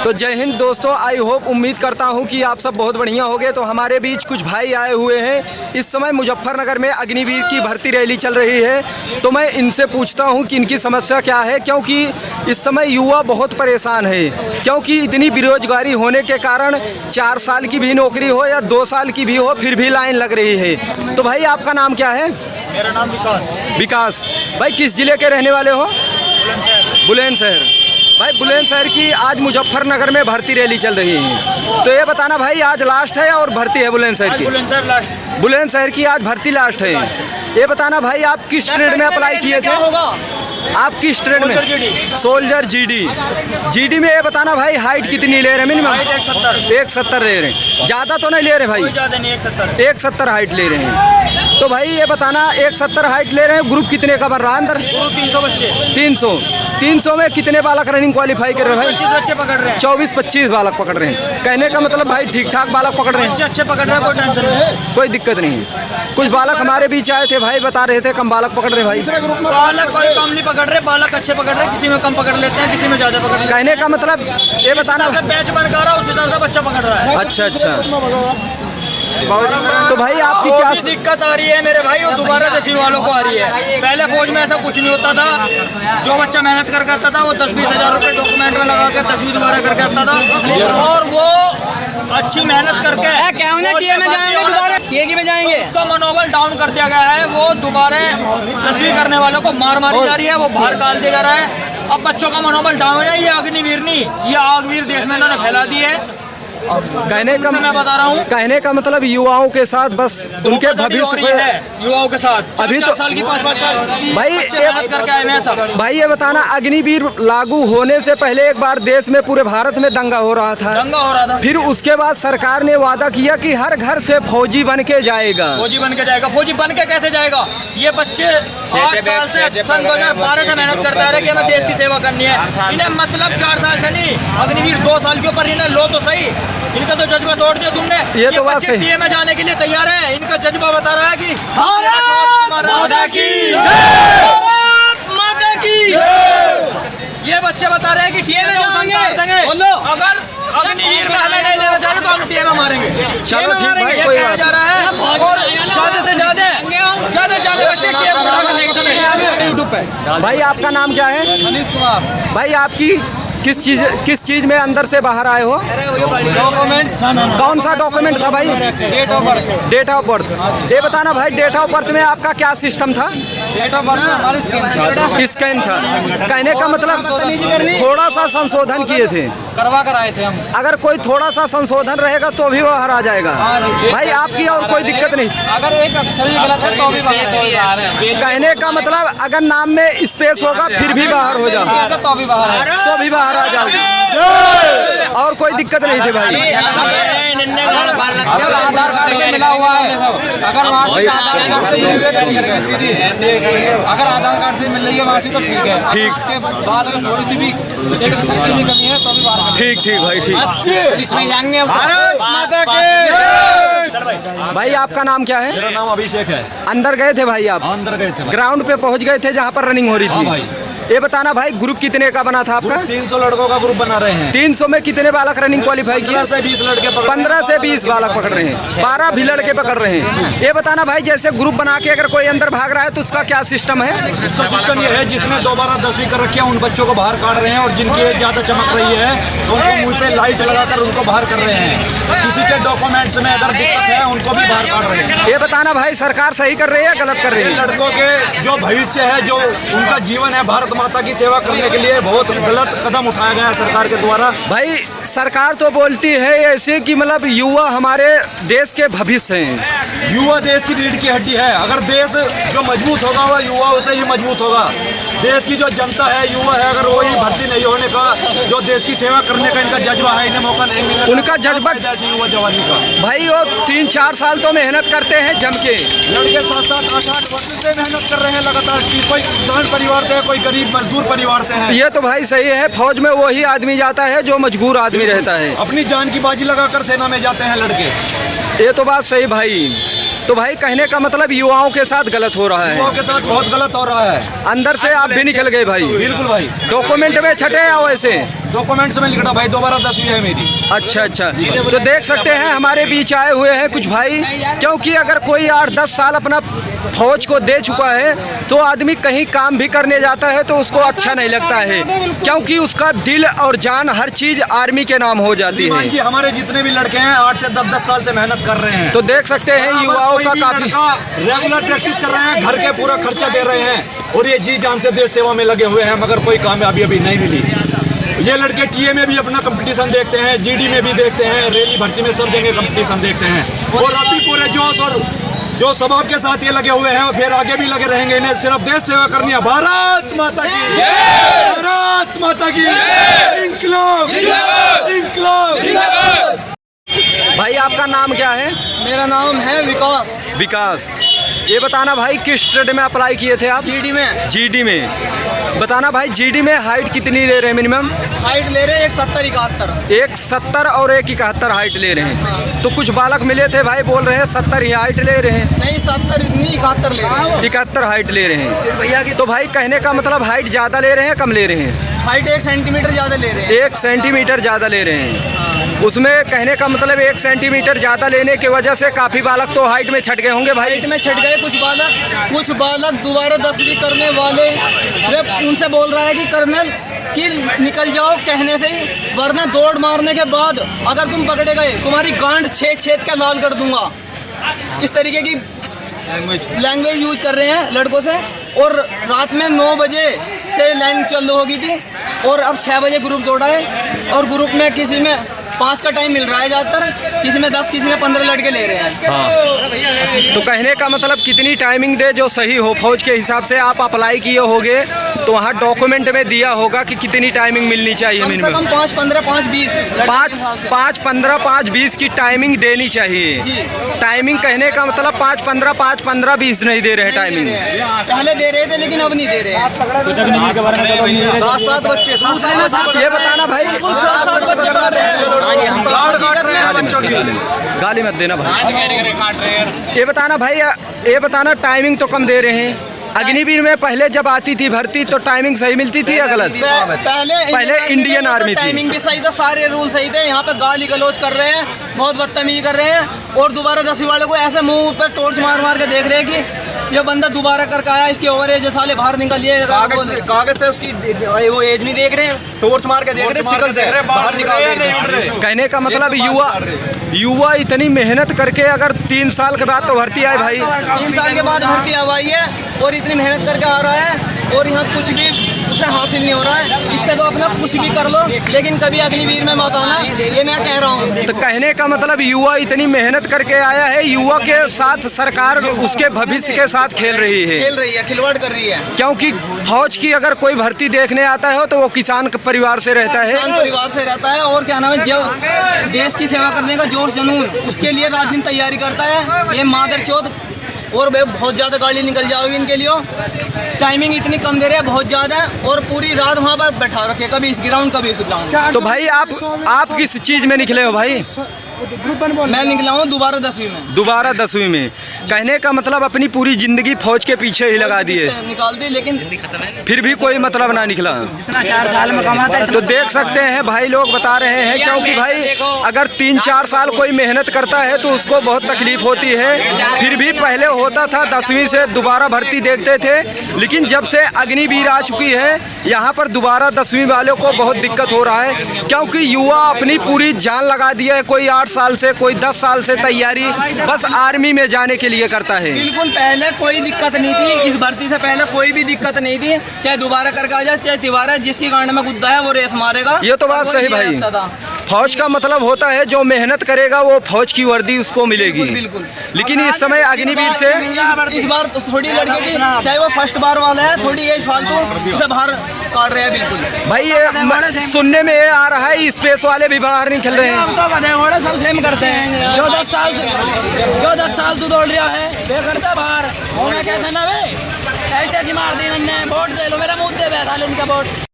तो जय हिंद दोस्तों, आई होप उम्मीद करता हूं कि आप सब बहुत बढ़िया होंगे। तो हमारे बीच कुछ भाई आए हुए हैं। इस समय मुजफ्फरनगर में अग्निवीर की भर्ती रैली चल रही है। तो मैं इनसे पूछता हूं कि इनकी समस्या क्या है, क्योंकि इस समय युवा बहुत परेशान है। क्योंकि इतनी बेरोजगारी होने के कारण 4 साल की भी नौकरी हो या 2 साल की भी हो, फिर भी लाइन लग रही है। तो भाई आपका नाम क्या है? मेरा नाम विकास। भाई किस जिले के रहने वाले हो? बुलंदशहर। भाई बुलंदशहर की आज मुजफ्फरनगर में भर्ती रैली चल रही है। तो ये बताना भाई, आज लास्ट है और भर्ती है बुलंदशहर की? बुलंदशहर की आज भर्ती लास्ट है। ये बताना भाई, आप किस ट्रेड में अप्लाई किए थे? आप किस ट्रेड में? सोल्जर जीडी में। ये बताना भाई, हाइट कितनी ले रहे हैं? मिनिमम 170 ले रहे हैं। ज़्यादा तो नहीं ले रहे भाई? 170 हाइट ले रहे हैं। तो भाई ये बताना, 170 हाइट ले रहे हैं। ग्रुप कितने का बन रहा है अंदर? 300 बच्चे। 300 में कितने बालक रनिंग क्वालिफाई कर रहे हैं भाई? 25 बच्चे पकड़ रहे हैं। 24-25 बालक पकड़ रहे हैं। कहने का मतलब भाई ठीक ठाक बालक पकड़ रहे हैं। अच्छे पकड़ रहे हैं, कोई टेंशन नहीं, कोई दिक्कत नहीं है। कुछ बालक हमारे बीच आए थे भाई, बता रहे थे कम बालक पकड़ रहे भाई। बालक कोई कम नहीं पकड़ रहे, बालक अच्छे पकड़ रहे हैं। किसी में कम पकड़ लेते हैं, किसी में ज्यादा पकड़ लेते हैं। कहने का मतलब ये बताना, बैच बन कर रहा है उस हिसाब से बच्चा पकड़ रहा है। अच्छा। तो भाई आपकी क्या दिक्कत आ रही है मेरे भाई? वो दोबारा दसवीं वालों को आ रही है। पहले फौज में ऐसा कुछ नहीं होता था। जो बच्चा मेहनत करके आता था वो 10-20 हज़ार रुपये डॉक्यूमेंट में लगा के 10वीं दोबारा करके आता था, और वो अच्छी मेहनत करके जाएंगे। उसका मनोबल डाउन कर दिया गया है। वो दोबारा 10वीं करने वालों को मारी जा रही है, वो बाहर डाल दिया जा रहा है। अब बच्चों का मनोबल डाउन है। ये अग्निवीर नहीं, ये आगवीर देश में इन्होंने फैला दी है। कहने का मैं बता रहा हूँ, कहने का मतलब युवाओं के साथ बस उनके भविष्य को, युवाओं के साथ अभी तो 4 साल की 5-5 साल की भाई मेहनत करके आए हैं सब। भाई ये बताना, अग्निवीर लागू होने से पहले एक बार देश में पूरे भारत में दंगा हो रहा था। फिर उसके बाद सरकार ने वादा किया कि हर घर से फौजी बन के जाएगा। फौजी बन के कैसे जाएगा? ये बच्चे 8 साल से सन 2012 से मेहनत करते आ रहे कि हमें देश की सेवा करनी है। इन्हें मतलब 4 साल से नहीं, अग्निवीर 2 साल के ऊपर इन्हें लो तो सही। इनका तो जज्बा तोड़ दिया तुमने। ये तो बात सही। टीए में जाने के लिए तैयार है। इनका जज्बा बता रहा है कि भारत माता की जय। ये बच्चे बता रहे हैं कि टीए में जाएंगे। अगर अग्निवीर में हमें नहीं लेना चाह रहे तो हम टीए में मारेंगे। चलो ठीक भाई, ये कोई कहा बात जा रहा है, और ज्यादा से ज्यादा बच्चे टीए में उठाकर यूट्यूब पे। भाई आपका नाम क्या है? अनीश कुमार। भाई आपकी किस चीज में अंदर से बाहर आए हो? डॉक्यूमेंट। कौन सा डॉक्यूमेंट था भाई? Date of birth. Date of birth. ये बताना भाई, डेट ऑफ बर्थ में आपका क्या सिस्टम था? डेट ऑफ बर्थ हमारी स्कैन था। कहने का मतलब थोड़ा सा संशोधन किए थे, करवा कर आए थे हम। अगर कोई थोड़ा सा संशोधन रहेगा तो भी बाहर आ जाएगा भाई। आपकी और कोई दिक्कत नहीं। अगर एक अक्षर भी गलत है तो भी बाहर है। कहने का मतलब अगर नाम में स्पेस होगा फिर भी बाहर हो जाओ, तो भी बाहर आ जाओगे, और कोई दिक्कत नहीं थी भाई। आधार कार्ड से मिला हुआ है। अगर आधार कार्ड से मिल रही है वहाँ से तो ठीक है। ठीक। उसके बाद अगर थोड़ी सी भी एक अक्षर की कमी है तो भी बाहर। ठीक भाई, ठीक। इसमें जाएंगे भारत माता की। भाई आपका नाम क्या है? मेरा नाम अभिषेक है। अंदर गए थे भाई आप? अंदर गए थे। ग्राउंड पे पहुंच गए थे जहाँ पर रनिंग हो रही थी? भाई। ये बताना भाई, ग्रुप कितने का बना था आपका? 300 लड़कों का ग्रुप बना रहे हैं। 300 में कितने बालक रनिंग क्वालिफाई किया? 15 से 20 लड़के 15 से 20 बालक पकड़ रहे हैं। 12 भी लड़के पकड़ रहे हैं। ये बताना भाई, जैसे ग्रुप बना के अगर कोई अंदर भाग रहा है तो उसका क्या सिस्टम है? इसका सिस्टम ये है, जिसने दोबारा 10वीं कर रखी है उन बच्चों को बाहर काट रहे हैं, और जिनकी एज ज्यादा चमक रही है तो उनको मुंह पे लाइट लगाकर उनको बाहर कर रहे हैं। किसी के डॉक्यूमेंट्स में अगर दिक्कत है उनको भी बाहर काट रहे हैं। ये बताना भाई, सरकार सही कर रही है या गलत कर रही है? लड़कों के जो भविष्य है, जो उनका जीवन है, भारत माता की सेवा करने के लिए बहुत गलत कदम उठाया गया है सरकार के द्वारा। भाई सरकार तो बोलती है ऐसे कि मतलब युवा हमारे देश के भविष्य हैं। युवा देश की रीढ़ की हड्डी है। अगर देश जो मजबूत होगा वह युवाओं से ही मजबूत होगा। देश की जो जनता है, युवा है, अगर वही भर्ती नहीं होने का, जो देश की सेवा करने का इनका जज्बा है, इन्हें मौका नहीं मिलेगा। उनका जज्बा युवा जवानी का भाई, वो 3-4 साल तो मेहनत करते हैं जम के। लड़के 7-7, 8-8 वर्ष से मेहनत कर रहे हैं लगातार। कोई किसान परिवार से है, कोई गरीब मजदूर परिवार से है। ये तो भाई सही है। फौज में वही आदमी जाता है जो मजबूर आदमी रहता है। अपनी जान की बाजी लगाकर सेना में जाते हैं लड़के। ये तो बात सही भाई। तो भाई कहने का मतलब युवाओं के साथ गलत हो रहा है। युवाओं के साथ बहुत गलत हो रहा है। अंदर से आप भी निकल गए भाई। बिल्कुल भाई। डॉक्यूमेंट में छठे या वैसे? डॉक्यूमेंट्स में लिखा भाई दोबारा 10वीं है मेरी। अच्छा अच्छा, तो देख सकते हैं हमारे बीच आए हुए हैं कुछ भाई, क्योंकि अगर कोई 8-10 साल अपना फौज को दे चुका है तो आदमी कहीं काम भी करने जाता है तो उसको अच्छा नहीं लगता है, क्योंकि उसका दिल और जान हर चीज़ आर्मी के नाम हो जाती है। कि हमारे जितने भी लड़के हैं 8 से 10 साल से मेहनत कर रहे हैं, तो देख सकते हैं युवाओं का काफी रेगुलर प्रैक्टिस कर रहे हैं, घर के पूरा खर्चा दे रहे हैं और ये जी जान से देश सेवा में लगे हुए हैं, मगर कोई कामयाबी अभी नहीं मिली। ये लड़के टीए में भी अपना कंपटीशन देखते हैं, जीडी में भी देखते हैं, रेली भर्ती में सब जगह कंपटीशन देखते हैं और अभी पूरे जोश और जो स्वभाव के साथ ये लगे हुए हैं और फिर आगे भी लगे रहेंगे। इन्हें सिर्फ देश सेवा करनी है। भारत माता की, भारत माता की, इंकलाब, इंकलाब। भाई आपका नाम क्या है? मेरा नाम है विकास। विकास, ये बताना भाई किस ट्रेड में अप्लाई किए थे आप? जीडी में। जीडी में। बताना भाई जीडी में हाइट कितनी ले रहे हैं मिनिमम? हाइट ले रहे हैं 170-71। 170 और 171 हाइट ले रहे हैं। तो कुछ बालक मिले थे भाई बोल रहे हैं 70 ही हाइट ले रहे हैं। नहीं 70 नहीं 71 ले रहे हैं। 71 हाइट ले रहे हैं भैया की। तो भाई कहने का मतलब हाइट ज़्यादा ले रहे हैं कम ले रहे हैं? हाइट 1 सेंटीमीटर ज़्यादा ले रहे हैं। 1 सेंटीमीटर ज़्यादा ले रहे हैं। उसमें कहने का मतलब 1 सेंटीमीटर ज़्यादा लेने की वजह से काफ़ी बालक तो हाइट में छट गए होंगे भाई। हाइट में छट गए कुछ बालक दोबारा 10वीं करने वाले, वे उनसे बोल रहा है कि कर्नल कि निकल जाओ कहने से ही, वरना दौड़ मारने के बाद अगर तुम पकड़े गए तुम्हारी गांड छेद के लाल कर दूंगा। इस तरीके की लैंग्वेज यूज कर रहे हैं लड़कों से। और रात में 9 बजे से लाइन चालू हो गई थी और अब 6 बजे ग्रुप दौड़ा है और ग्रुप में किसी में 5 का टाइम मिल रहा है ज़्यादातर, किसी में 10, किसी में 15 लड़के ले रहे हैं। हाँ, तो कहने का मतलब कितनी टाइमिंग दे जो सही हो, फौज के हिसाब से आप अप्लाई किए होगे तो वहाँ डॉक्यूमेंट में दिया होगा कि कितनी टाइमिंग मिलनी चाहिए मिनिमम? कम से कम 5-15, 5-20, 5-15, 5-20 की टाइमिंग देनी चाहिए जी। टाइमिंग कहने का मतलब 5-15, 5-15, 20 नहीं दे रहे हैं टाइमिंग। पहले दे रहे थे लेकिन अब नहीं दे रहे हैं। 7 बच्चे, ये बताना भाई, 7 बच्चे पढ़ रहे हैं। गाली मत देना भाई। ये बताना भाई, ये बताना टाइमिंग तो कम दे रहे हैं। अग्निवीर में पहले जब आती थी भर्ती तो टाइमिंग सही मिलती थी या गलत? पहले इंडियन आर्मी थी, टाइमिंग भी सही था, सारे रूल सही थे। यहाँ पे गाली गलौज कर रहे हैं, बहुत बदतमीजी कर रहे हैं और दोबारा 10वीं वाले को ऐसे मुंह पे टॉर्च मार मार के देख रहे हैं कि ये बंदा दोबारा करके आया, इसकी ओवर एज साले बाहर निकलिए। कागज से उसकी वो एज नहीं देख रहे हैं, टॉर्च मार के देख रहे हैं, सिकल से बाहर निकाल रहे हैं। कहने का मतलब युवा इतनी मेहनत करके अगर 3 साल के बाद तो भर्ती आए भाई, 3 साल के बाद भर्ती आई है और इतनी मेहनत करके आ रहा है और यहाँ कुछ भी उसे हासिल नहीं हो रहा है। इससे तो अपना कुछ भी कर लो लेकिन कभी अग्निवीर में मत आना, ये मैं कह रहा हूँ। तो कहने का मतलब युवा इतनी मेहनत करके आया है, युवा के साथ सरकार उसके भविष्य के साथ खेल रही है, खिलवाड़ कर रही है। क्योंकि फौज की अगर कोई भर्ती देखने आता है तो वो किसान के परिवार से रहता है, किसान परिवार से रहता है और क्या नाम है, जो देश की सेवा करने का जोश जुनून उसके लिए रात दिन तैयारी करता है। ये मादरचोद और बहुत ज़्यादा गाड़ी निकल जाओगी इनके लिए। टाइमिंग इतनी कम दे रहे हैं, बहुत ज़्यादा, और पूरी रात वहाँ पर बैठा रखे, कभी इस ग्राउंड कभी उस ग्राउंड। तो भाई आप किस चीज़ में निकले हो भाई? मैं निकला हूँ दोबारा 10वीं में। दोबारा 10वीं में, कहने का मतलब अपनी पूरी जिंदगी फौज के पीछे ही लगा दिए, निकाल दी, लेकिन फिर भी कोई मतलब ना निकला। जितना 4 साल में कमाता है तो देख सकते हैं भाई लोग बता रहे हैं, क्योंकि भाई अगर 3-4 साल कोई मेहनत करता है तो उसको बहुत तकलीफ होती है। फिर भी पहले होता था 10वीं से दोबारा भर्ती देखते थे, लेकिन जब से अग्निवीर आ चुकी है यहाँ पर दोबारा 10वीं वालों को बहुत दिक्कत हो रहा है, क्योंकि युवा अपनी पूरी जान लगा दिया है। कोई 8 साल से, कोई 10 साल से तैयारी बस आर्मी में जाने के लिए करता है। बिल्कुल पहले कोई दिक्कत नहीं थी, इस भर्ती से पहले कोई भी दिक्कत नहीं थी, चाहे दोबारा करके आ जाए चाहे तिवारा, जिसकी गांड में गुद्दा है वो रेस मारेगा। ये तो बात सही भाई, फौज का मतलब होता है जो मेहनत करेगा वो फौज की वर्दी उसको मिलेगी। बिल्कुल। लेकिन इस समय अग्निवीर से इस बार थोड़ी लड़के की, चाहे वो फर्स्ट बार वाला है, थोड़ी एज फालतू उसे बाहर काट रहे हैं। बिल्कुल भाई ये सुनने में ये आ रहा है स्पेस वाले भी बाहर नहीं खेल रहे हैं। हम तो गधे घोड़े सब सेम करते हैं। जो 10 साल तू दौड़ रहा है वे करता बाहर, कैसे ना वे ऐसे मार दी, वोट दे लो, मेरा मुँह दे बैठा लो उनका वोट।